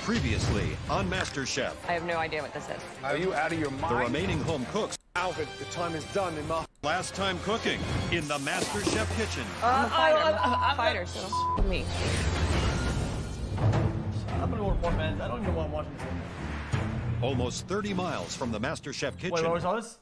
Previously on MasterChef, I have no idea what this is. Are you out of your the mind? remaining home cooks. Alvin, the time is done in my... Last time cooking in the MasterChef kitchen. I'm a fighter. I'm a fighter, so me. I'm gonna order 4 minutes. I don't even want to watch this. Almost 30 miles from the MasterChef kitchen. Wait, what was all this?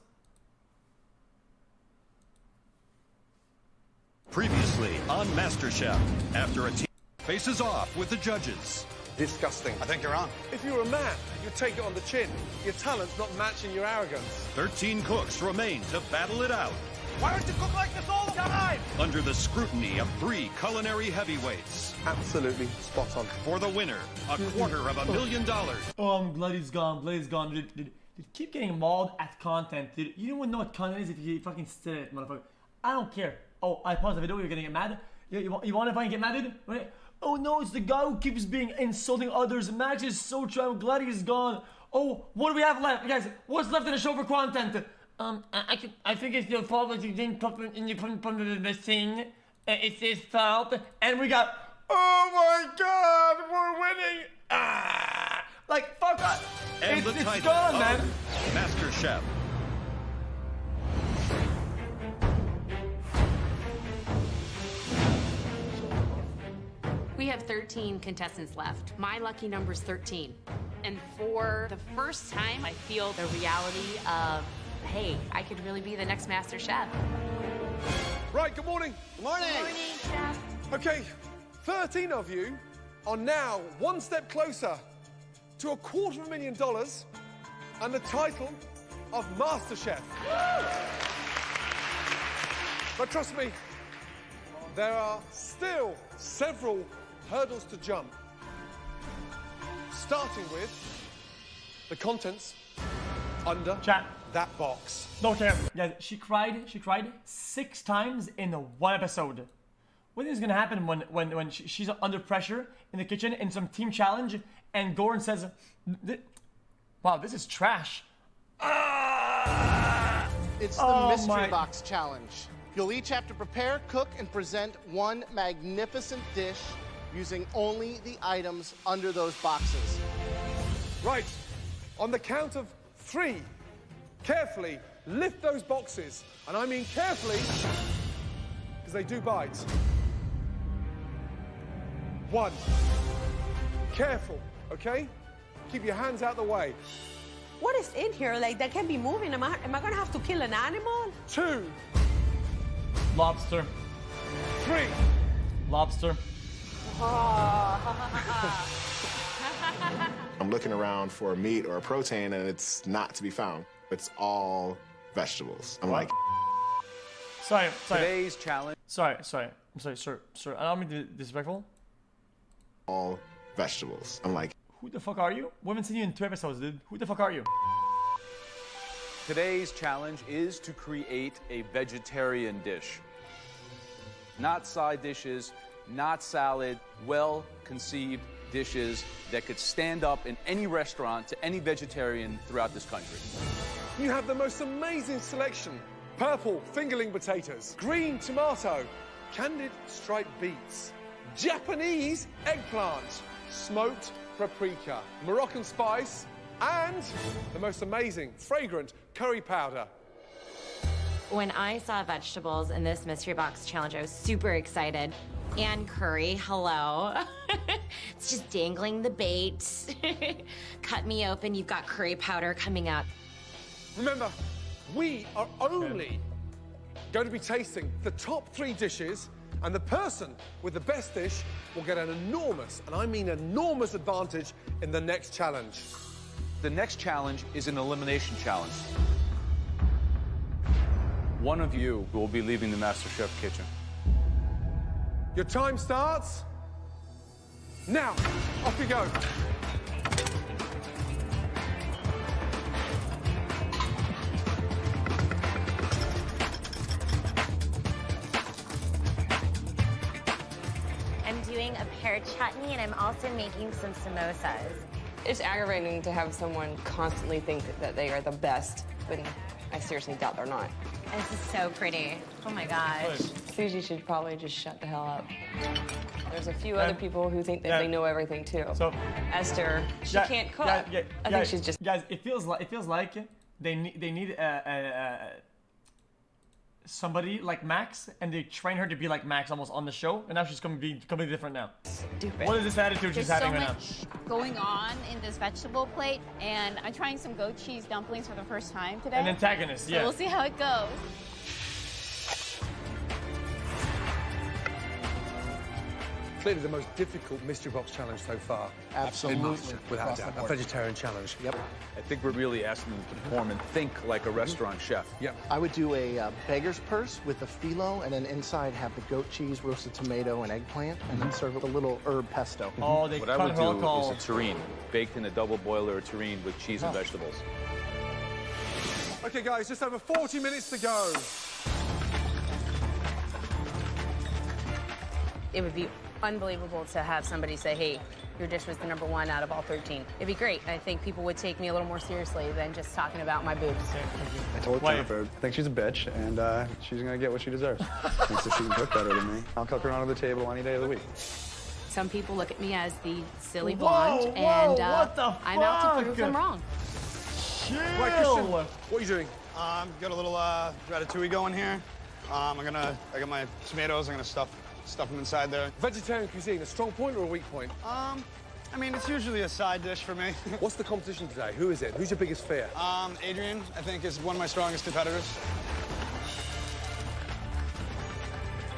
Previously on MasterChef, after a team faces off with the judges. Disgusting. I think you're on. If you were a man, you'd take it on the chin. Your talent's not matching your arrogance. 13 cooks remain to battle it out. Why don't you cook like this all the time? Under the scrutiny of 3 culinary heavyweights. Absolutely spot on. For the winner, $250,000. Oh, I'm glad he's gone. Glad he's gone. Dude, keep getting mauled at content, dude. You don't even know what content is if you fucking say it, motherfucker. I don't care. Oh, I paused the video. You're gonna get mad. You want to fucking get mad, dude? Right? Oh no, it's the guy who keeps being insulting others. Max is so true. I'm glad he's gone. Oh, what do we have left, guys? What's left in the show for content? I think it's your fault that you didn't put in the machine. It's his fault. And we got. Oh my God, we're winning. Like fuck us. And It's the title gone, of man. MasterChef. We have 13 contestants left. My lucky number's 13. And for the first time, I feel the reality of, hey, I could really be the next Master Chef. Right, good morning. Good morning. Chef. Okay, 13 of you are now one step closer to $250,000 and the title of MasterChef. But trust me, there are still several hurdles to jump. Starting with the contents under Chat. that box. No care. Guys, she cried 6 times in 1 episode. What is gonna happen when she's under pressure in the kitchen in some team challenge and Gordon says, wow, this is trash. It's the mystery box challenge. You'll each have to prepare, cook, and present one magnificent dish using only the items under those boxes. Right, on the count of 3, carefully lift those boxes. And I mean carefully, because they do bite. 1, careful, okay? Keep your hands out the way. What is in here? Like, that can be moving. Am I gonna have to kill an animal? 2, Lobster. 3, Lobster. I'm looking around for a meat or a protein and it's not to be found. It's all vegetables. I'm like, Sorry. Today's challenge. Sorry. I'm sorry, sir. I don't mean to be disrespectful. all vegetables. I'm like, Who the fuck are you? We haven't seen you in 2 episodes, dude. Who the fuck are you? Today's challenge is to create a vegetarian dish. Not side dishes, not salad, well-conceived dishes that could stand up in any restaurant to any vegetarian throughout this country. you have the most amazing selection. Purple fingerling potatoes, green tomato, candied striped beets, Japanese eggplant, smoked paprika, Moroccan spice, and the most amazing, fragrant curry powder. When I saw vegetables in this mystery box challenge, I was super excited. And curry, hello. It's just dangling the bait. Cut me open, you've got curry powder coming out. Remember, we are only going to be tasting the top 3 dishes, and the person with the best dish will get an enormous, and I mean enormous, advantage in the next challenge. The next challenge is an elimination challenge. One of you will be leaving the MasterChef kitchen. Your time starts now. Off you go. I'm doing a pear chutney and I'm also making some samosas. It's aggravating to have someone constantly think that they are the best when I seriously doubt they're not. This is so pretty. Oh my gosh. Susie should probably just shut the hell up. There's a few other people who think that they know everything too. So Esther, she can't cook. I think she's just. Guys, it feels like they need somebody like Max, and they train her to be like Max almost on the show, and now she's gonna be completely different now. Stupid. What is this attitude she's having right now? There's so much going on in this vegetable plate, and I'm trying some goat cheese dumplings for the first time today. An antagonist, So yeah. we'll see how it goes. Clearly the most difficult mystery box challenge so far. Absolutely. Without doubt. A vegetarian challenge. Yep. I think we're really asking them to perform and think like a restaurant chef. Yep. I would do a beggar's purse with a phyllo, and then inside have the goat cheese, roasted tomato, and eggplant, and then serve it with a little herb pesto. Oh, they What I cut would her do all. is a terrine, baked in a double boiler terrine with cheese and vegetables. Okay, guys, just over 40 minutes to go. It would be unbelievable to have somebody say, hey, your dish was the #1 out of all 13. It'd be great. I think people would take me a little more seriously than just talking about my boobs. I told Jennifer, I think she's a bitch, and she's gonna get what she deserves. Thinks that she can cook better than me. I'll cook her onto the table any day of the week. Some people look at me as the silly Whoa, blonde, whoa, and what the I'm out to fuck? prove them wrong. Right, Christian, what are you doing? Got a little ratatouille going here. I got my tomatoes. I'm gonna stuff them inside there. Vegetarian cuisine, a strong point or a weak point? I mean, it's usually a side dish for me. What's the competition today? Who is it? Who's your biggest fear? Adrian, I think, is one of my strongest competitors.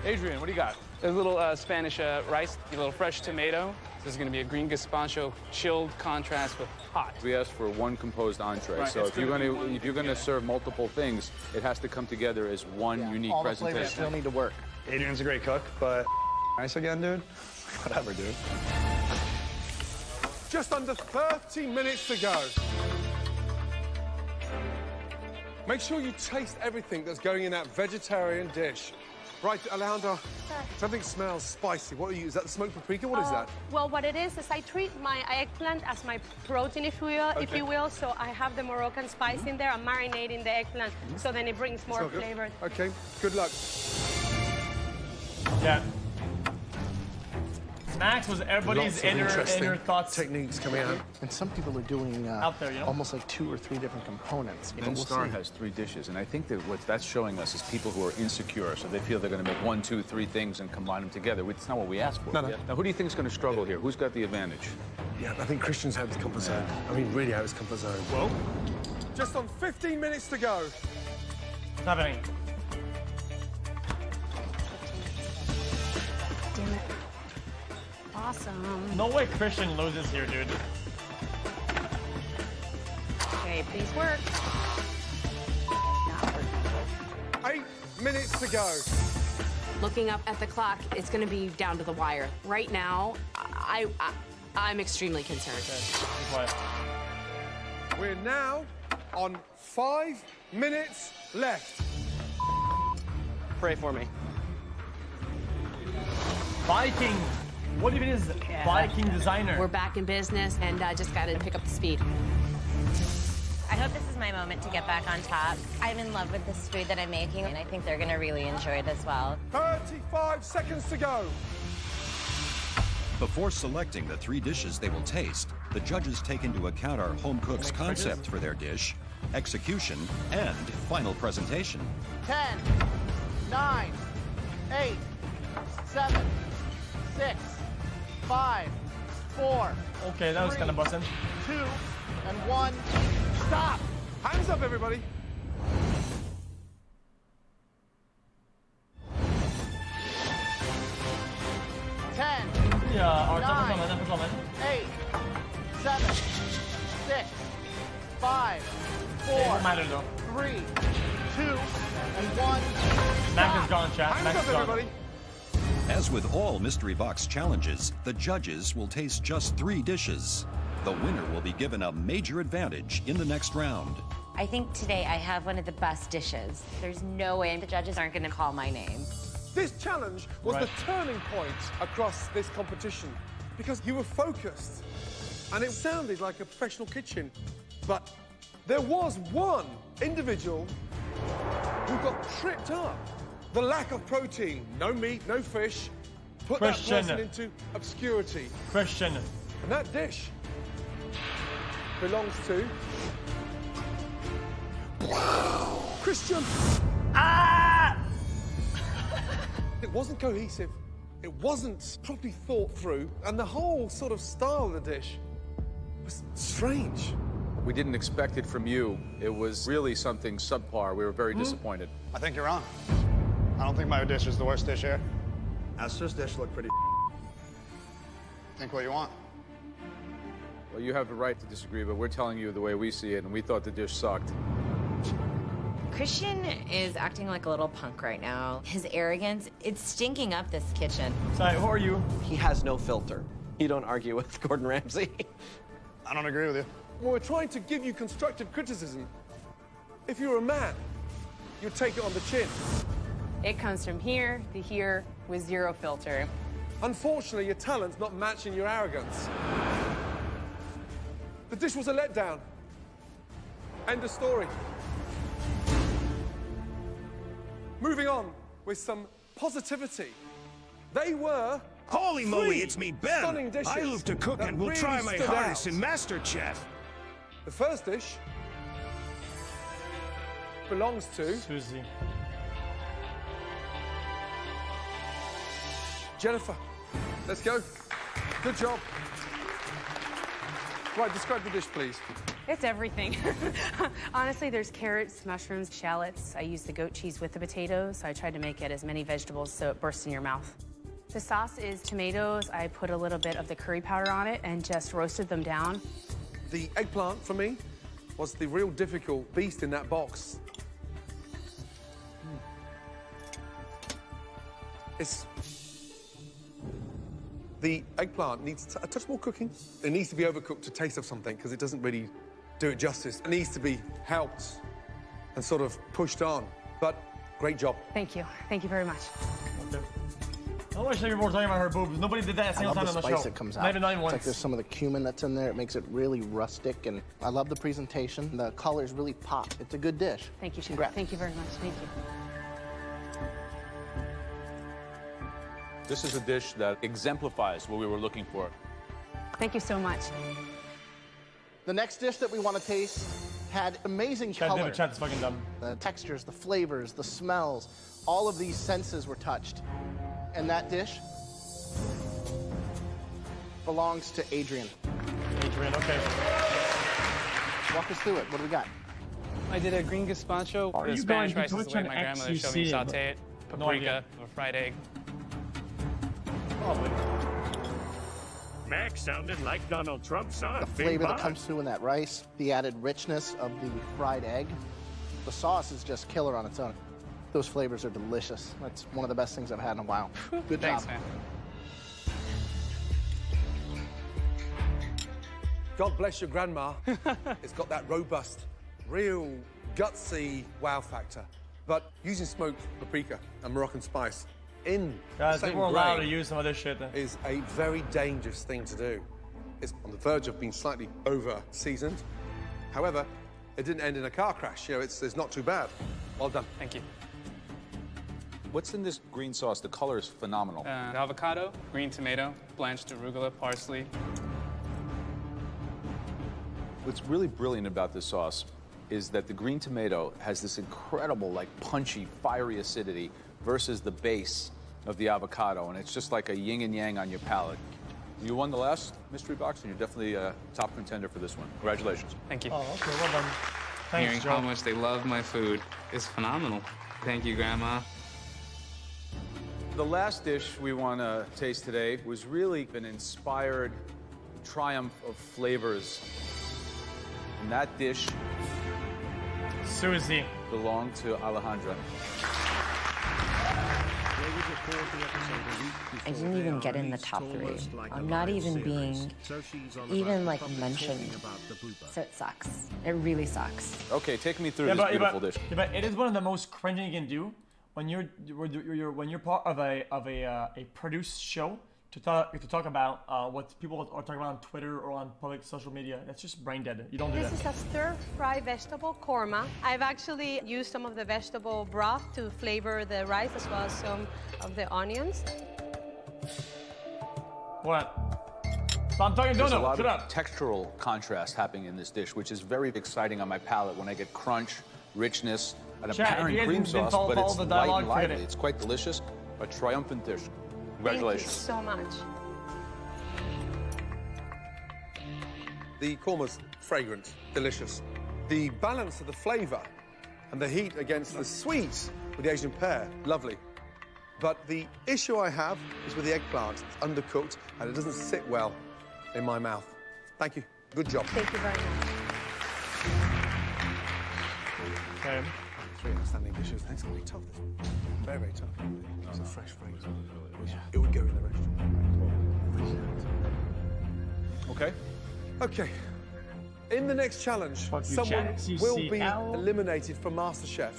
Adrian, what do you got? A little Spanish rice, a little fresh tomato. This is going to be a green gazpacho, chilled contrast with hot. We asked for one composed entree, Right, so if you're gonna serve multiple things, it has to come together as one unique All the flavors presentation. still need to work. Adrian's a great cook, but nice again, dude. Whatever, dude. Just under 30 minutes to go. Make sure you taste everything that's going in that vegetarian dish. Right, Alejandra, something smells spicy. What are you, is that the smoked paprika? What is that? Well, what it is I treat my eggplant as my protein, if you will. So I have the Moroccan spice in there. I'm marinating the eggplant, so then it brings more flavor. Okay, good luck. Yeah. Max was everybody's Lots of interesting inner thoughts. techniques coming out. And some people are doing Out there, you know? almost like 2 or 3 different components. But Then we'll Star see. has 3 dishes, and I think that what that's showing us is people who are insecure, so they feel they're going to make 1, 2, 3 things and combine them together. It's not what we asked for. No. Now, who do you think is going to struggle here? Who's got the advantage? Yeah, I think Christian's out of his comfort zone. I mean, really out of his comfort zone. Well, just on 15 minutes to go. What's happening? Damn it. Awesome. No way Christian loses here, dude. Okay, please work. 8 minutes to go. Looking up at the clock, it's going to be down to the wire. Right now, I'm extremely concerned. Be quiet. We're now on 5 minutes left. Pray for me. Viking. What even is Viking designer? We're back in business, and just got to pick up the speed. I hope this is my moment to get back on top. I'm in love with this food that I'm making, and I think they're going to really enjoy it as well. 35 seconds to go. Before selecting the 3 dishes they will taste, the judges take into account our home cook's concept for their dish, execution, and final presentation. 10, 9, 8, 7, 6, 5, 4. Okay, that was kind of busting. 2, and 1. Stop! Hands up, everybody. Ja, Arthur, 9, förstår man. 8, 7, 6, 5, 4, matter though. 3, 2, and 1. Mac is gone, chat. Hands Mac up, is gone. everybody. As with all mystery box challenges, the judges will taste just 3 dishes. The winner will be given a major advantage in the next round. I think today I have one of the best dishes. There's no way the judges aren't going to call my name. This challenge was Right. the turning point across this competition because you were focused and it sounded like a professional kitchen, but there was one individual who got tripped up. The lack of protein, no meat, no fish, put Christian. that person into obscurity. Christian. And that dish belongs to Christian. Ah! It wasn't cohesive. It wasn't properly thought through, and the whole sort of style of the dish was strange. We didn't expect it from you. It was really something subpar. We were very disappointed. I think you're wrong. I don't think my dish is the worst dish here. Esther's dish looked pretty. Think what you want. Well, you have the right to disagree, but we're telling you the way we see it, and we thought the dish sucked. Christian is acting like a little punk right now. His arrogance, it's stinking up this kitchen. Sorry, who are you? He has no filter. You don't argue with Gordon Ramsay. I don't agree with you. Well, we're trying to give you constructive criticism. If you're a man, you'd take it on the chin. It comes from here to here with zero filter. Unfortunately, your talent's not matching your arrogance. The dish was a letdown. End of story. Moving on with some positivity. They were Holy moly, it's me, Ben. stunning dishes I love to cook that and will really try my stood hardest out. in MasterChef. The first dish belongs to Susie. Jennifer. Let's go. Good job. Right, describe the dish, please. It's everything. Honestly, there's carrots, mushrooms, shallots. I use the goat cheese with the potatoes, so I tried to make it as many vegetables so it bursts in your mouth. The sauce is tomatoes. I put a little bit of the curry powder on it and just roasted them down. The eggplant, for me, was the real difficult beast in that box. It's... The eggplant needs a touch more cooking. It needs to be overcooked to taste of something because it doesn't really do it justice. It needs to be helped and sort of pushed on. But great job. Thank you. Thank you very much. Okay. I wish people were talking about her boobs. Nobody did that a single time on the show. I love the spice that comes out. Not even It's once. like there's some of the cumin that's in there. It makes it really rustic, and I love the presentation. The colors really pop. It's a good dish. Thank you, Chef. Congrats. Thank you very much. Thank you. This is a dish that exemplifies what we were looking for. Thank you so much. The next dish that we want to taste had amazing Chad, color. David, Chad's fucking dumb. The textures, the flavors, the smells, all of these senses were touched. And that dish belongs to Adrian. Adrian, okay. Walk us through it. What do we got? I did a green gazpacho. Are The you Spanish going rice to is the way Twitch my on grandmother showed me to xQc? saute it. No idea. Paprika, a fried egg. Probably. Max sounded like Donald Trump saw The flavor that comes through in that rice, the added richness of the fried egg. The sauce is just killer on its own. Those flavors are delicious. That's one of the best things I've had in a while. Good Thanks, job. man. God bless your grandma. It's got that robust, real gutsy wow factor. But using smoked paprika and Moroccan spice in Guys, the they same were allowed to grain use some of this shit. is a very dangerous thing to do. It's on the verge of being slightly over-seasoned. However, it didn't end in a car crash. You know, it's not too bad. Well done. Thank you. What's in this green sauce? The color is phenomenal. Avocado, green tomato, blanched arugula, parsley. What's really brilliant about this sauce is that the green tomato has this incredible, like, punchy, fiery acidity versus the base of the avocado, and it's just like a yin and yang on your palate. You won the last mystery box, and you're definitely a top contender for this one. Congratulations. Thank you. Oh, okay, well done. Thanks, Hearing Joe. how much they love my food is phenomenal. Thank you, Grandma. The last dish we want to taste today was really an inspired triumph of flavors. And that dish Susie belonged to Alejandra. I didn't even get in the top 3. I'm not even being like mentioned. So it sucks. It really sucks. Okay, take me through this beautiful dish. Yeah, but it is one of the most cringy you can do when you're part of a produced show to talk about what people are talking about on Twitter or on public social media. That's just brain dead. You don't do that. This is a stir-fry vegetable korma. I've actually used some of the vegetable broth to flavor the rice as well as some of the onions. What? I'm talking There's a dono. lot Shut of up. textural contrast happening in this dish, which is very exciting on my palate when I get crunch, richness, an Chat, apparent if you guys cream didn't sauce, follow but it's the light dialogue, and forget lively. it. It's quite delicious. A triumphant dish. Congratulations. Thank you so much. The korma's fragrant, delicious. The balance of the flavour and the heat against the sweet with the Asian pear, lovely. But the issue I have is with the eggplant. It's undercooked and it doesn't sit well in my mouth. Thank you. Good job. Thank you very much. Okay. 3 outstanding dishes. It's going to be tough. Very, very tough. It's a fresh fragrance. It would go in the restaurant. Okay. Okay. In the next challenge, someone will be eliminated from MasterChef.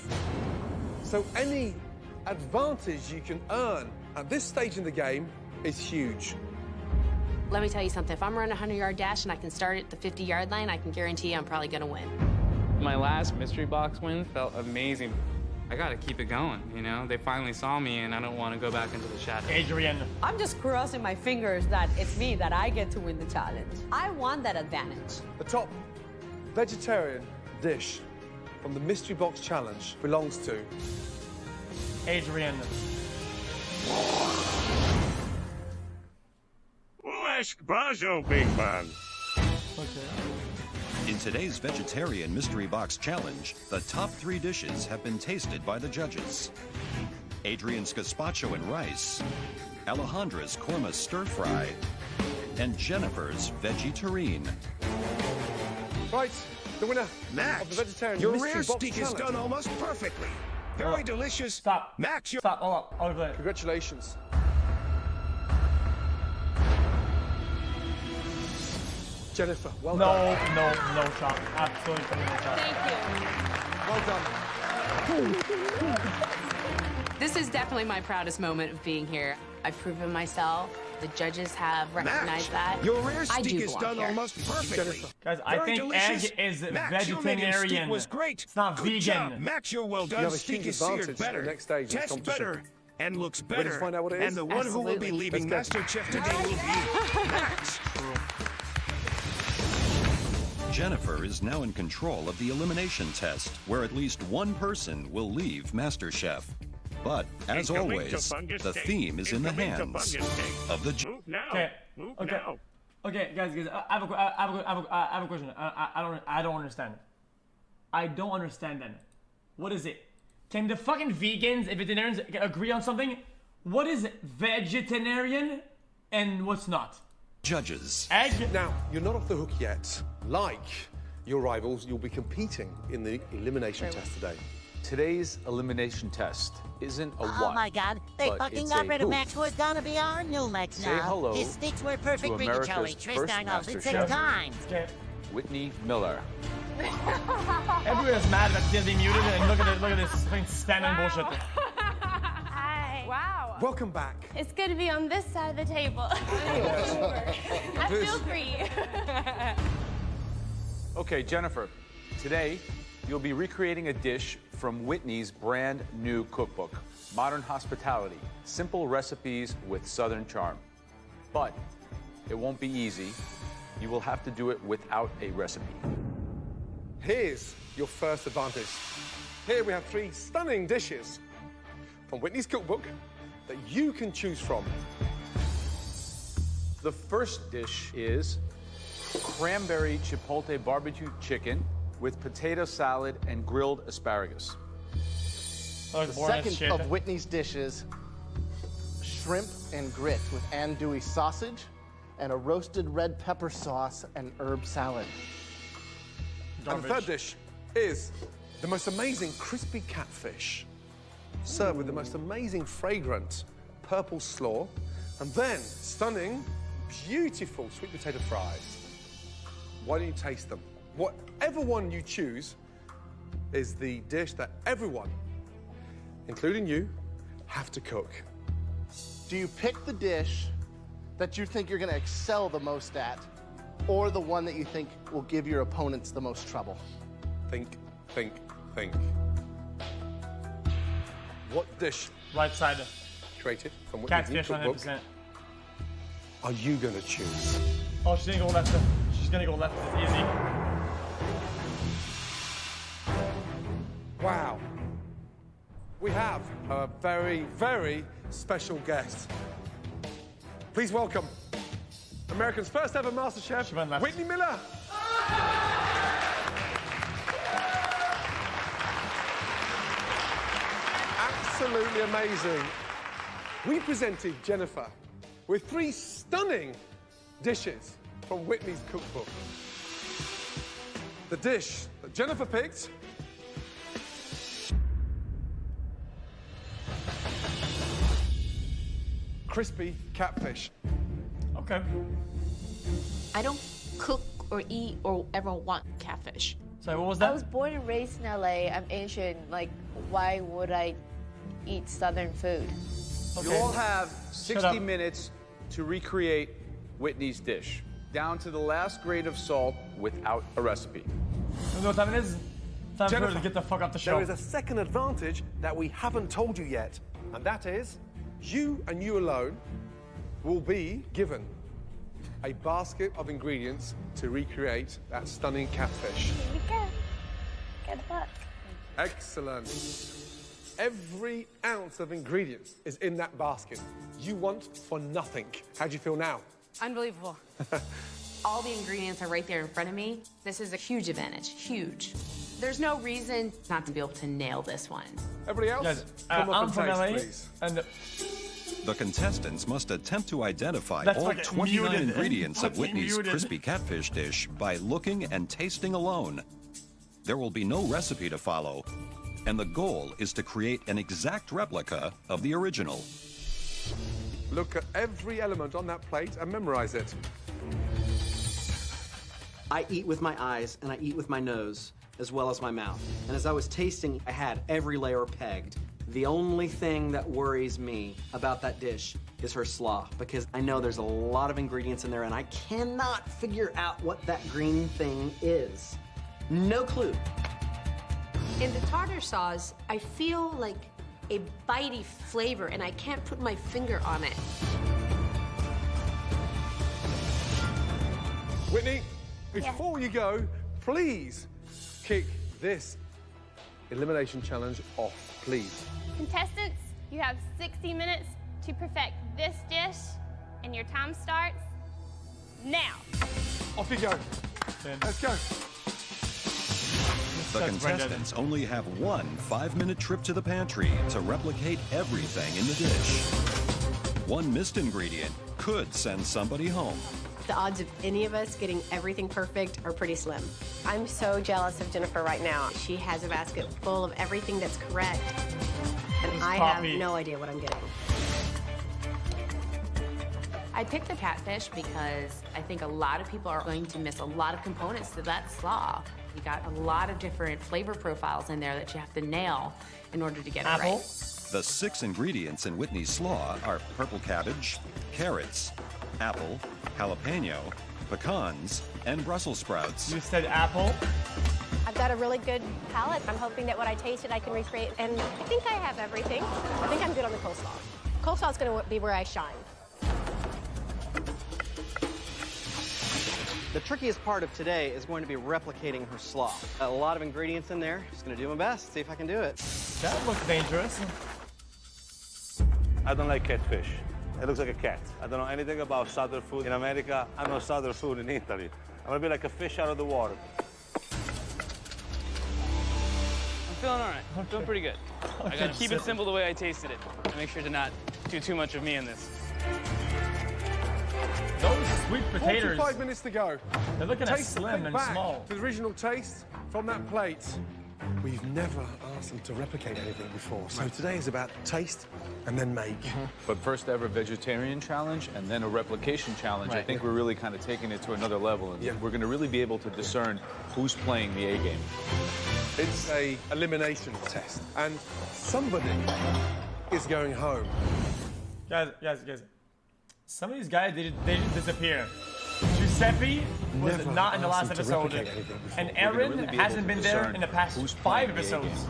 So any advantage you can earn at this stage in the game is huge. Let me tell you something. If I'm running a 100-yard dash and I can start at the 50-yard line, I can guarantee I'm probably going to win. My last mystery box win felt amazing. I gotta keep it going, you know? They finally saw me and I don't want to go back into the shadows. Adrian. I'm just crossing my fingers that it's me, that I get to win the challenge. I want that advantage. The top vegetarian dish from the Mystery Box Challenge belongs to Adrian. Ask Bajo, big man. Okay. In today's Vegetarian Mystery Box Challenge, the top 3 dishes have been tasted by the judges. Adrian's gazpacho and rice, Alejandra's korma stir-fry, and Jennifer's veggie terrine. Right, the winner Max, of the Vegetarian your Mystery rare Box steak Challenge. is done almost perfectly. Very delicious. Stop. Max, you're... Stop. Hold up. Hold up. Congratulations. Jennifer, well done. No shot. Absolutely no shot. Thank you. Well done. This is definitely my proudest moment of being here. I've proven myself. The judges have recognized that. Your rare I steak do is belong done here. almost perfectly. Guys, I Very think delicious. egg is Max, your medium steak vegetarian. was great. It's not Good vegan. job. Max, your well You done have a steak huge is seared advantage better. for the next stage of the Tastes competition. better and looks Ready to better. find out what it and is? the one who will be Absolutely. leaving Let's go. MasterChef today will be Max. Jennifer is now in control of the elimination test, where at least one person will leave MasterChef. But, as Incoming always, Tofunga the steak. theme is in the Incoming hands Tofunga steak. of the Move now. Okay. Move Okay. now. Okay, guys, I have a question. I don't understand. I don't understand then. What is it? Can the fucking vegans and vegetarians agree on something? What is vegetarian and what's not? judges. Egg. Now, you're not off the hook yet. Like your rivals, you'll be competing in the elimination test today. Today's elimination test isn't a what. Oh my God! They but fucking it's got a rid of who. Max, who is gonna be our new Max Say now. hello His sticks were to perfect America's rigatoni. first Tristan knows it 6 MasterChef. times. Whitney Miller. Everyone's mad that she's being muted, and look at this fucking spamming bullshit. Hi. Wow. Welcome back. It's good to be on this side of the table. I feel free. Okay, Jennifer, today you'll be recreating a dish from Whitney's brand new cookbook, Modern Hospitality, Simple Recipes with Southern Charm. But it won't be easy. You will have to do it without a recipe. Here's your first advantage. Here we have 3 stunning dishes from Whitney's cookbook that you can choose from. The first dish is cranberry chipotle barbecue chicken with potato salad and grilled asparagus. The second of Whitney's dishes, shrimp and grits with andouille sausage and a roasted red pepper sauce and herb salad. And the third dish is the most amazing crispy catfish, served with the most amazing fragrant purple slaw, and then stunning, beautiful sweet potato fries. Why don't you taste them? Whatever one you choose is the dish that everyone, including you, have to cook. Do you pick the dish that you think you're going to excel the most at, or the one that you think will give your opponents the most trouble? Think, think, think. What dish? Right side. Created from Whitney's new Catfish, cookbook 100%. are you going to choose? Oh, she's gonna go left. She's gonna go left. It's easy. Wow. We have a very, very special guest. Please welcome America's first ever MasterChef, Whitney Miller. Absolutely amazing. We presented Jennifer with 3 stunning dishes from Whitney's cookbook. The dish that Jennifer picked crispy catfish. Okay. I don't cook or eat or ever want catfish. Sorry, what was I was born and raised in LA. I'm Asian. Like, why would I eat Southern food? You all have 60 minutes to recreate Whitney's dish, down to the last grade of salt without a recipe. You know what time it is? Time for her to get the fuck off the show. There is a second advantage that we haven't told you yet, and that is you and you alone will be given a basket of ingredients to recreate that stunning catfish. Here we go. Good luck. Excellent. Every ounce of ingredients is in that basket. You want for nothing. How do you feel now? Unbelievable. All the ingredients are right there in front of me. This is a huge advantage, huge. There's no reason not to be able to nail this one. Everybody else? Guys, come up I'm and from taste, LA, please. and The contestants must attempt to identify That's all fucking 29 muted. ingredients of Fucking Whitney's muted. crispy catfish dish by looking and tasting alone. There will be no recipe to follow, and the goal is to create an exact replica of the original. Look at every element on that plate and memorize it. I eat with my eyes and I eat with my nose as well as my mouth. And as I was tasting, I had every layer pegged. The only thing that worries me about that dish is her slaw, because I know there's a lot of ingredients in there and I cannot figure out what that green thing is. No clue. In the tartar sauce, I feel like a bitey flavor, and I can't put my finger on it. Whitney, before you go, please kick this elimination challenge off, please. Contestants, you have 60 minutes to perfect this dish, and your time starts now. Off you go. Let's go. The contestants only have one 5-minute trip to the pantry to replicate everything in the dish. One missed ingredient could send somebody home. The odds of any of us getting everything perfect are pretty slim. I'm so jealous of Jennifer right now. She has a basket full of everything that's correct, and I have no idea what I'm getting. I picked the catfish because I think a lot of people are going to miss a lot of components to that slaw. You got a lot of different flavor profiles in there that you have to nail in order to get it right. The 6 ingredients in Whitney's slaw are purple cabbage, carrots, apple, jalapeno, pecans, and Brussels sprouts. You said apple? I've got a really good palate. I'm hoping that what I tasted I can recreate, and I think I have everything. I think I'm good on the coleslaw. Coleslaw's going to be where I shine. The trickiest part of today is going to be replicating her slaw. A lot of ingredients in there. Just gonna do my best, see if I can do it. That looks dangerous. I don't like catfish. It looks like a cat. I don't know anything about southern food in America. I know southern food in Italy. I'm gonna be like a fish out of the water. I'm feeling all right. I'm feeling pretty good. I gotta keep it simple the way I tasted it. And make sure to not do too much of me in this. Those sweet potatoes. 45 minutes to go. They're looking at Taste slim and back small. to the original taste from that plate. We've never asked them to replicate anything before, so today is about taste and then make. But first ever vegetarian challenge and then a replication challenge. I think we're really kind of taking it to another level, and we're going to really be able to discern who's playing the A game. It's a elimination test, and somebody is going home. Guys. Some of these guys, they just disappear. Giuseppe was Never not in the last asked him to episode, replicate anything before. and We're gonna Aaron really be able hasn't to been there discern in the past who's 5 playing the episodes.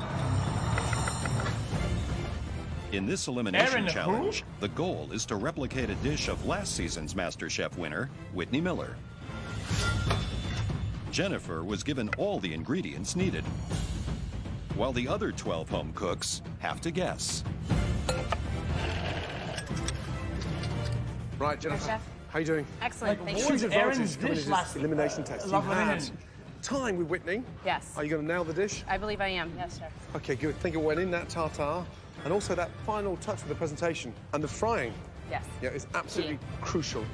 In this elimination Aaron, who? challenge, the goal is to replicate a dish of last season's MasterChef winner, Whitney Miller. Jennifer was given all the ingredients needed, while the other 12 home cooks have to guess. Right, Jennifer. Chef. How you doing? Excellent, thank you. Huge advantage Aaron's coming dish to last this elimination test. You last had elimination? time with Whitney. Yes. Are you going to nail the dish? I believe I am. Yes, chef. Okay, good. Think it went in that tartare, and also that final touch with the presentation and the frying. Yes. Yeah, it's absolutely crucial.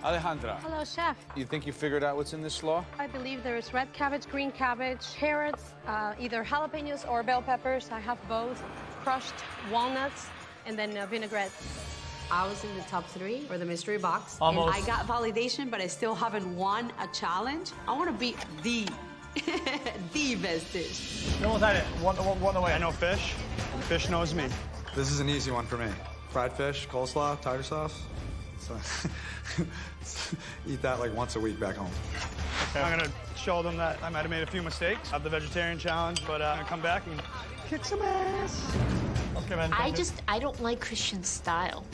Alejandra, Hello, chef. you think you figured out what's in this slaw? I believe there is red cabbage, green cabbage, carrots, either jalapenos or bell peppers. I have both, crushed walnuts, and then vinaigrette. I was in the top 3 for the mystery box. Almost. And I got validation, but I still haven't won a challenge. I want to be the best dish. You almost had it. One away. I know fish, and fish knows me. This is an easy one for me. Fried fish, coleslaw, tartar sauce. So eat that like once a week back home. Okay. I'm gonna show them that I might have made a few mistakes of the vegetarian challenge, but I'm gonna come back and kick some ass. Okay, man. I don't like Christian's style.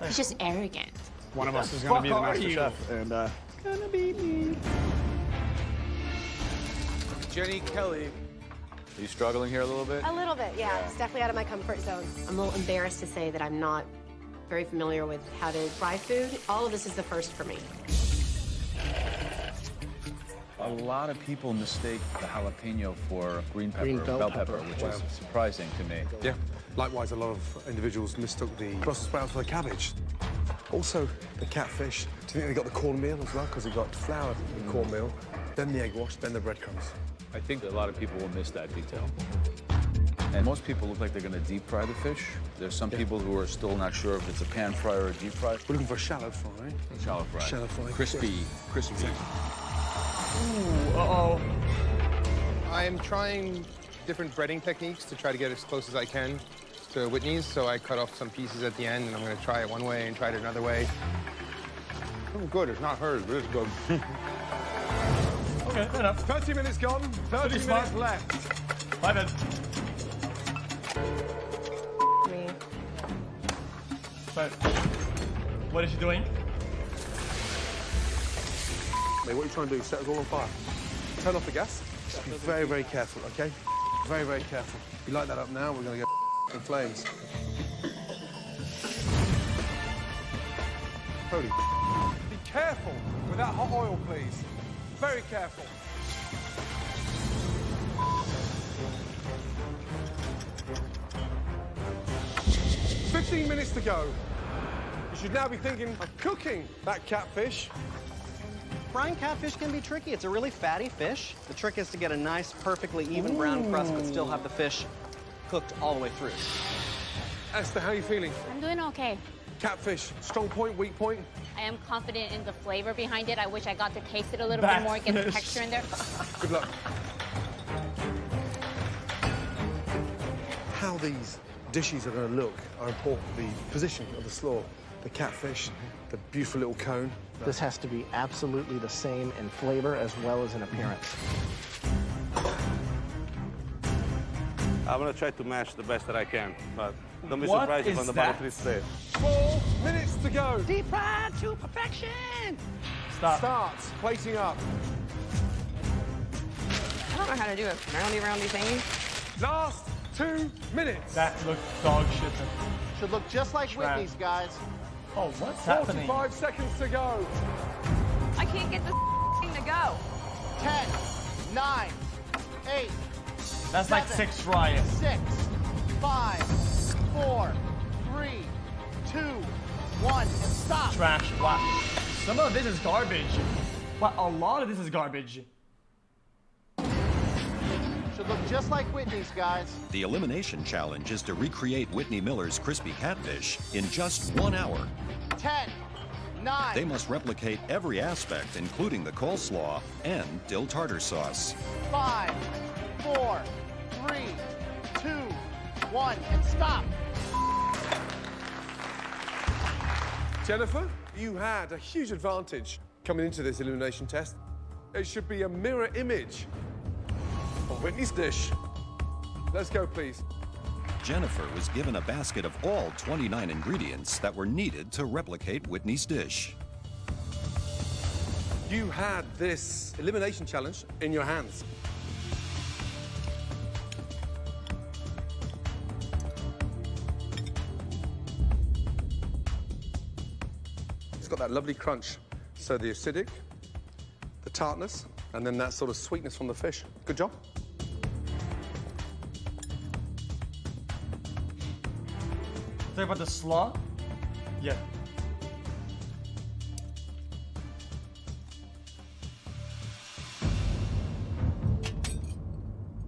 He's just arrogant. One of us is gonna be the Fuck are master you? chef, and gonna beat me. Jenny Kelly. Are you struggling here a little bit? A little bit, yeah. It's definitely out of my comfort zone. I'm a little embarrassed to say that I'm not very familiar with how to fry food. All of this is the first for me. A lot of people mistake the jalapeno for green pepper, Green bell pepper, pepper. which is surprising to me. Yeah. Likewise, a lot of individuals mistook the Brussels sprouts for the cabbage. Also, the catfish. Do you think they got the cornmeal as well? Because they got flour in cornmeal, then the egg wash, then the breadcrumbs. I think a lot of people will miss that detail. And most people look like they're going to deep fry the fish. There's some people who are still not sure if it's a pan fry or a deep fry. We're looking for a shallow fry. Shallow fry. Shallow fry. Crispy. Crispy. Ooh, uh-oh. I'm trying different breading techniques to try to get as close as I can to Whitney's, so I cut off some pieces at the end, and I'm going to try it one way and try it another way. Oh, good. It's not hers, but it's good. Okay, fair enough. 30 minutes gone, 30 minutes left. My bad. Me. But what is she doing? Mate, what are you trying to do? Set us all on fire. Turn off the gas. Just be very, very careful, okay? Very, very careful. If you light that up now, we're going to get in flames. Holy. Be careful with that hot oil, please. Very careful. "15 minutes to go. You should now be thinking of cooking that catfish. Frying catfish can be tricky. It's a really fatty fish. The trick is to get a nice, perfectly even brown crust, but still have the fish cooked all the way through. Esther, how are you feeling? I'm doing okay. Catfish, strong point, weak point? I am confident in the flavor behind it. I wish I got to taste it a little bit more, get the texture in there. Good luck. How these dishes are going to look are important. The position of the slaw, the catfish, the beautiful little cone. This has to be absolutely the same in flavor as well as in appearance. I'm gonna try to match the best that I can, but don't be What surprised if is on the that? bottom 3 stay. 4 minutes to go. Deep fried to perfection. Start plating up. I don't know how to do it. Roundy thingy. Last 2 minutes. That looks dog shit. Should look just like Trash. Whitney's, guys. Oh, what's happening? 45 seconds to go. I can't get this thing to go. 10, 9, 8. That's like 6 tries. 6, 5, 4, 3, 2, 1, and stop. Trash. Wow. Some of this is garbage. Wow, a lot of this is garbage. Should look just like Whitney's, guys. The elimination challenge is to recreate Whitney Miller's crispy catfish in just 1 hour. 10, 9. They must replicate every aspect, including the coleslaw and dill tartar sauce. 5, 4, 3, 2, 1, and stop. Jennifer, you had a huge advantage coming into this elimination test. It should be a mirror image of Whitney's dish. Let's go, please. Jennifer was given a basket of all 29 ingredients that were needed to replicate Whitney's dish. You had this elimination challenge in your hands. It's got that lovely crunch. So the acidic, the tartness, and then that sort of sweetness from the fish. Good job. Talk about the slaw? Yeah.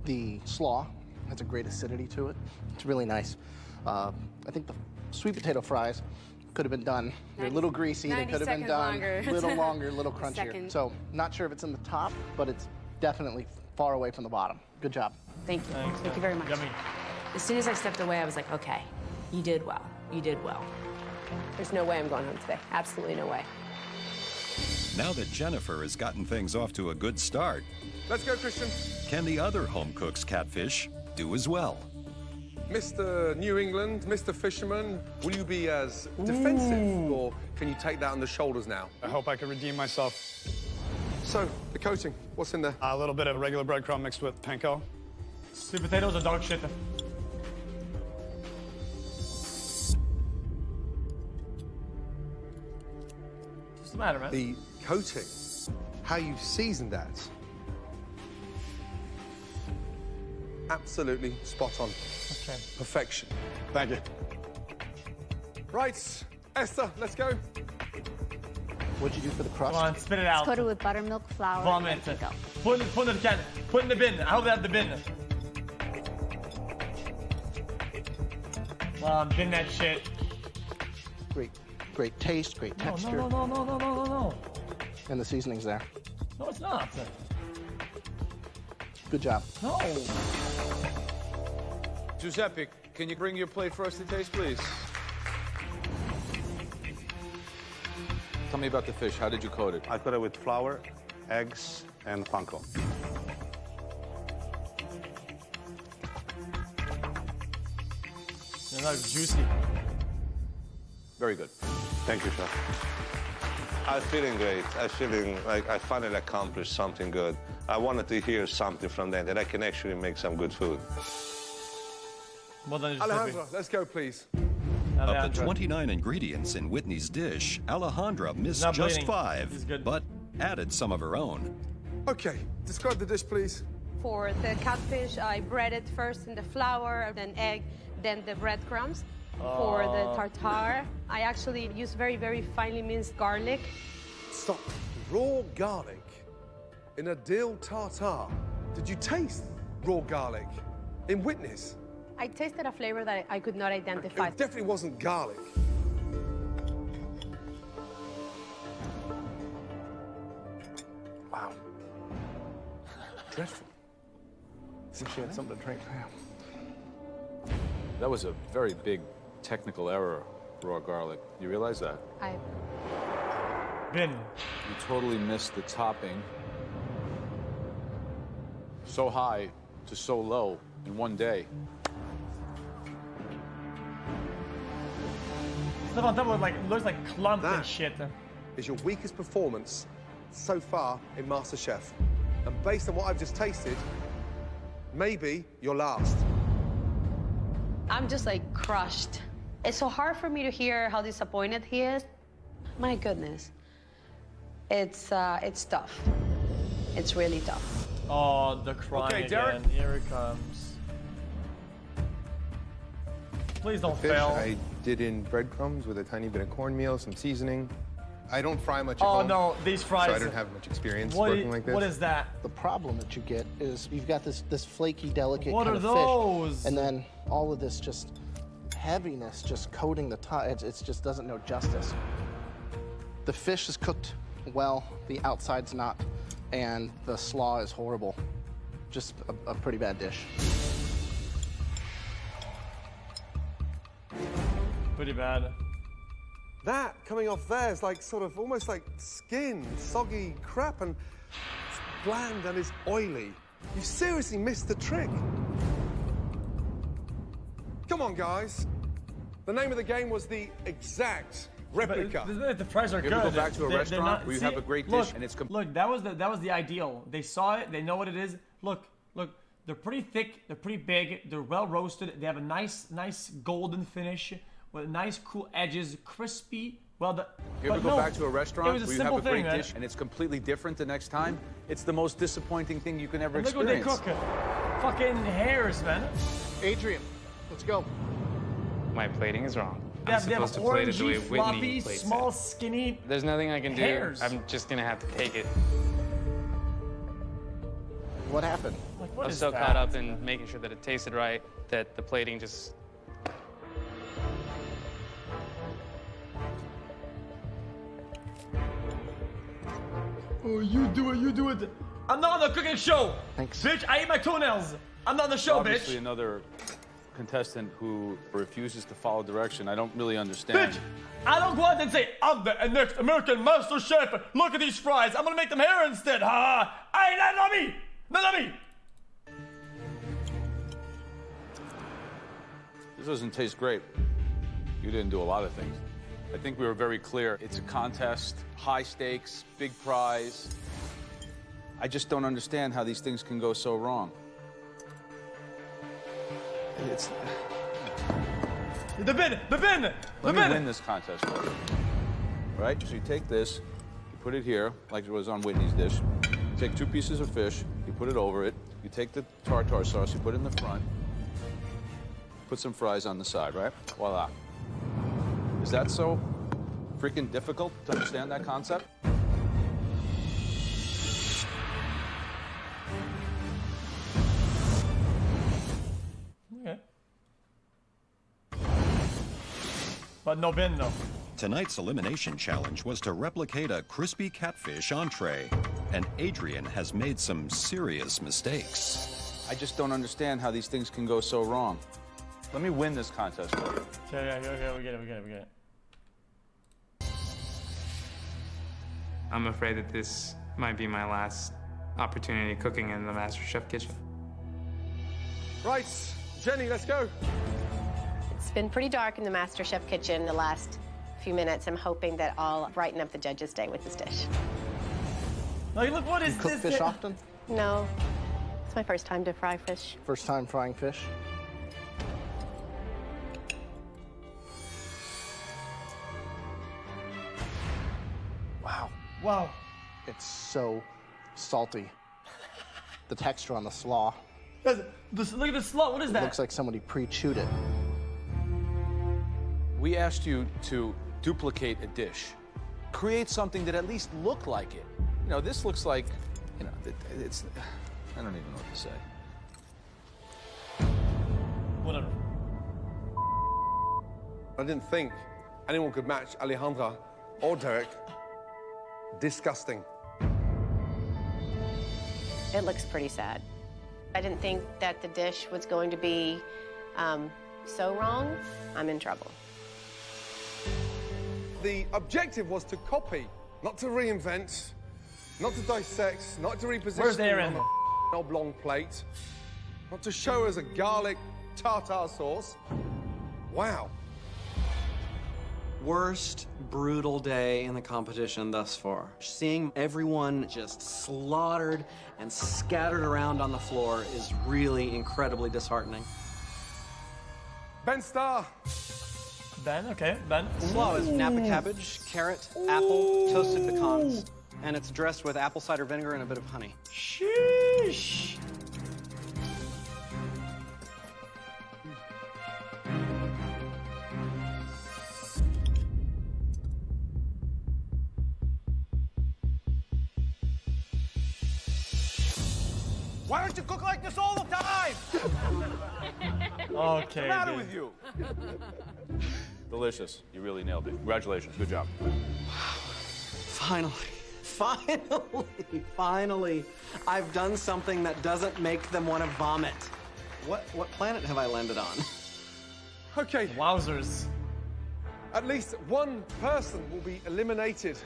The slaw has a great acidity to it. It's really nice. I think the sweet potato fries could have been done. They're a little greasy. They could have been done a little longer, a little crunchier. So not sure if it's in the top, but it's definitely far away from the bottom. Good job. Thank you. Thank you very much. Yummy. As soon as I stepped away, I was like, okay, you did well. You did well. There's no way I'm going home today. Absolutely no way. Now that Jennifer has gotten things off to a good start, let's go, Christian. Can the other home cook's catfish do as well? Mr. New England, Mr. Fisherman, will you be as defensive, or can you take that on the shoulders now? I hope I can redeem myself. So, the coating, what's in there? A little bit of regular breadcrumb mixed with panko. Sweet potatoes are dog shit. What's the matter, man? The coating, how you've seasoned that. Absolutely spot on. Okay. Perfection. Thank you. Right, Esther, let's go. What'd you do for the crust? Come on, spit it out. Coat it with buttermilk, flour, Vomit. and panko. Put in the can. Put in the bin. I hope they have the bin. Bin that shit. Great taste, great texture. No. And the seasoning's there. No, it's not. Good job. No. Giuseppe, can you bring your plate for us to taste, please? Tell me about the fish. How did you coat it? I coat it with flour, eggs, and panko. They're not juicy. Very good. Thank you, chef. I'm feeling great. I'm feeling like I finally accomplished something good. I wanted to hear something from them that I can actually make some good food. Well done, Alejandra, let's go, please. Of the 29 ingredients in Whitney's dish, Alejandra missed just 5, but added some of her own. Okay, describe the dish, please. For the catfish, I bread it first in the flour, then egg, then the breadcrumbs. For the tartare, I actually use very, very finely minced garlic. Stop. Raw garlic in a dill tartare. Did you taste raw garlic in Whitney's? I tasted a flavor that I could not identify. It definitely wasn't garlic. Wow. Dreadful. She had something to drink. That was a very big technical error, raw garlic. You realize that? Bin. You totally missed the topping. So high to so low in one day. Stuff on top of it looks like clump and shit. Is your weakest performance so far in MasterChef. And based on what I've just tasted, maybe you're last. I'm just like crushed. It's so hard for me to hear how disappointed he is. My goodness. It's tough. It's really tough. Oh, the crying Okay, Derek. again. Here it comes. Please don't Fish fail. I did in breadcrumbs with a tiny bit of cornmeal, some seasoning. I don't fry much at Oh home, no, these fries. so I don't have much experience working like this. What is that? The problem that you get is you've got this flaky, delicate What kind are of those? fish, and then all of this just heaviness just coating the top. It just doesn't know justice. The fish is cooked well, the outside's not, and the slaw is horrible. Just a pretty bad dish. Pretty bad. That coming off there is like sort of almost like skin, soggy crap, and it's bland and it's oily. You seriously missed the trick. Come on, guys. The name of the game was the exact replica. The fries are good. You ever go back to a restaurant where you have a great dish and it's look, that was the ideal. They saw it. They know what it is. Look. They're pretty thick. They're pretty big. They're well roasted. They have a nice golden finish with nice cool edges, crispy. Well done. You ever go back to a restaurant where you have a great dish and it's completely different the next time? It's the most disappointing thing you can ever experience. Look what they cook. Fucking hairs, man. Adrian, let's go. My plating is wrong. They I'm have supposed to plate it the way orangey, Whitney floppy, plates small, it. skinny. There's nothing I can do. hairs. I'm just gonna have to take it. What happened? Like, what I was is so that? caught up in making sure that it tasted right that the plating just. Oh, you do it. I'm not on the cooking show. Thanks. Bitch, I eat my toenails. I'm not on the show, Obviously bitch. another contestant who refuses to follow direction. I don't really understand. Bitch, I don't go out and say, I'm the next American MasterChef. Look at these fries. I'm gonna make them hair instead. Ha! Hey, not me. Not me. This doesn't taste great. You didn't do a lot of things. I think we were very clear. It's a contest, high stakes, big prize. I just don't understand how these things can go so wrong. It's... The bin. Let me win this contest for you. Right? So you take this, you put it here, like it was on Whitney's dish. You take 2 pieces of fish, you put it over it. You take the tartar sauce, you put it in the front. Put some fries on the side, right? Voila. Is that so freaking difficult to understand that concept? Okay. But no bin, though. Tonight's elimination challenge was to replicate a crispy catfish entree, and Adrian has made some serious mistakes. I just don't understand how these things can go so wrong. Let me win this contest for you. Okay, we get it. I'm afraid that this might be my last opportunity cooking in the MasterChef kitchen. Right, Jenny, let's go. It's been pretty dark in the MasterChef kitchen the last few minutes. I'm hoping that I'll brighten up the judges' day with this dish. Like, look, what is You cook this? fish often? No, it's my first time to fry fish. First time frying fish? Wow. It's so salty. The texture on the slaw. Look at the slaw. What is It that? looks like somebody pre-chewed it. We asked you to duplicate a dish. Create something that at least looked like it. You know, this looks like, you know, it's, I don't even know what to say. Whatever. I didn't think anyone could match Alejandra or Derek. Disgusting. It looks pretty sad. I didn't think that the dish was going to be so wrong. I'm in trouble. The objective was to copy, not to reinvent, not to dissect, not to reposition Where's Aaron? on an oblong plate, not to show us a garlic tartar sauce. Wow. Worst brutal day in the competition thus far. Seeing everyone just slaughtered and scattered around on the floor is really incredibly disheartening. Ben Starr. Ben, okay, Ben. Slaw is Napa cabbage, carrot, apple, toasted pecans, and it's dressed with apple cider vinegar and a bit of honey. Sheesh. Why don't you cook like this all the time? Okay. What's the matter dude. with you? Delicious. You really nailed it. Congratulations. Good job. Finally, I've done something that doesn't make them want to vomit. What planet have I landed on? Okay. Wowzers. At least one person will be eliminated.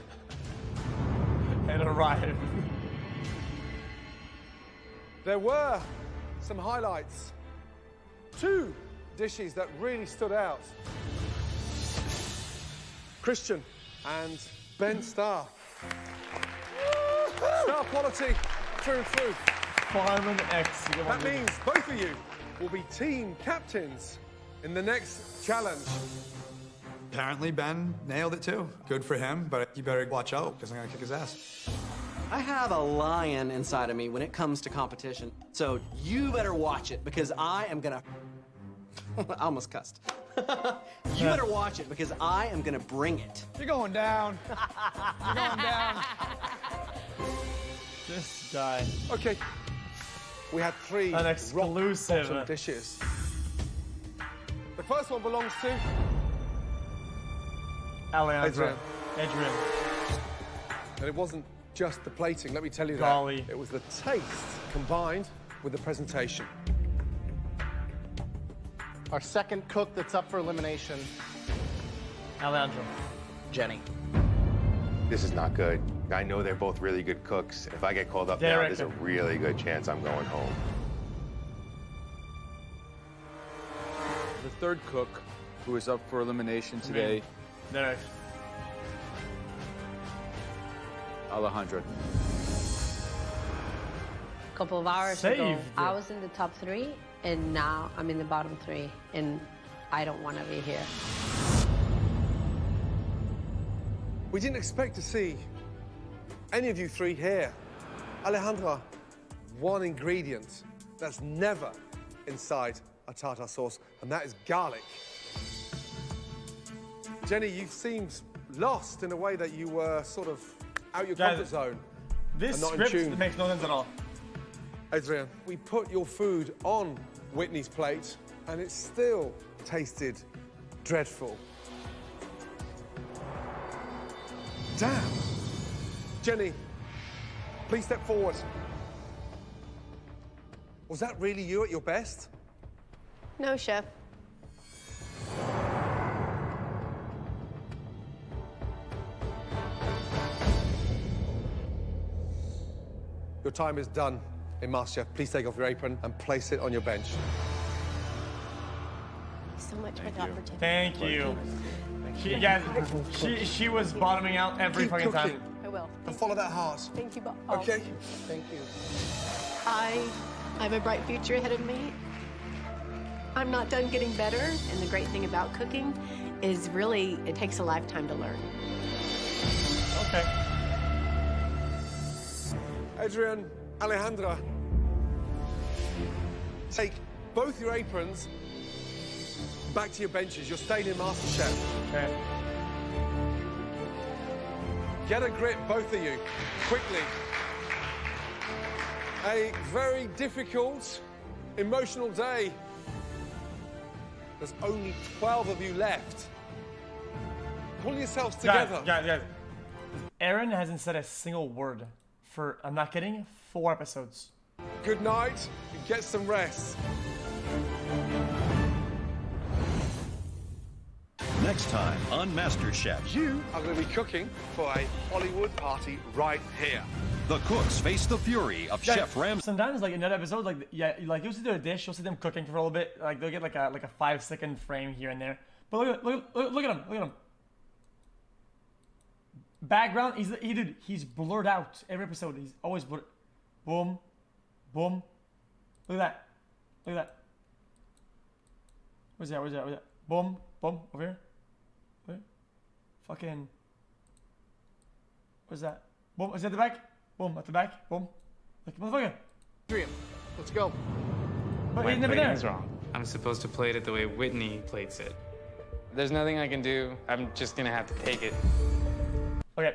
And arrive. There were some highlights. 2 dishes that really stood out. Christian and Ben Starr. Star quality through and through. Fireman X. That means both of you will be team captains in the next challenge. Apparently, Ben nailed it too. Good for him, but you better watch out, because I'm gonna kick his ass. I have a lion inside of me when it comes to competition, so you better watch it, because I am gonna... I almost cussed. You better watch it, because I am gonna bring it. You're going down. You're going down. This guy. Okay. We had 3 An exclusive rock dishes. The first one belongs to Alejandro. Adrian. And it wasn't just the plating, let me tell you Golly. that. It was the taste combined with the presentation. Our second cook that's up for elimination, Alejandro. Jenny. This is not good. I know they're both really good cooks. If I get called up now, there's a really good chance I'm going home. The third cook who is up for elimination today, Derek. Alejandro. A couple of hours ago, Saved. I was in the top 3, and now I'm in the bottom 3, and I don't want to be here. We didn't expect to see any of you 3 here. Alejandra, one ingredient that's never inside a tartar sauce, and that is garlic. Jenny, you seemed lost in a way that you were sort of out your comfort zone. This and not script in tune. makes no sense at all. Adrian, we put your food on Whitney's plate, and it still tasted dreadful. Damn. Jenny, please step forward. Was that really you at your best? No, chef. Your time is done in MasterChef. Please take off your apron and place it on your bench. Thanks so much for the opportunity. Thank you. She was bottoming out every Keep fucking cooking. time. I will. And follow that heart. Thank you, both. Okay? Thank you. I have a bright future ahead of me. I'm not done getting better, and the great thing about cooking is really it takes a lifetime to learn. Okay. Adrian, Alejandra, take both your aprons back to your benches. You're staying in MasterChef. Okay. Get a grip, both of you, quickly. A very difficult, emotional day. There's only 12 of you left. Pull yourselves together. Guys. Aaron hasn't said a single word for, I'm not kidding, 4 episodes. Good night and get some rest. Next time on MasterChef, You are going to be cooking for a Hollywood party right here. the cooks face the fury of Chef Ram. Sometimes, like in that episode, like you'll see their dish, you'll see them cooking for a little bit. Like they'll get like a 5-second frame here and there. But look at him. Background, he's blurred out every episode. He's always blurred. Boom, boom. Look at that. Where's that? Boom, boom. Over here. Fucking. Where's that? Boom. Is that the back? Boom. At the back. Boom. Like motherfucker. Adrian, let's go. But My he's never there. plating's wrong. I'm supposed to plate it the way Whitney plates it. There's nothing I can do. I'm just gonna have to take it.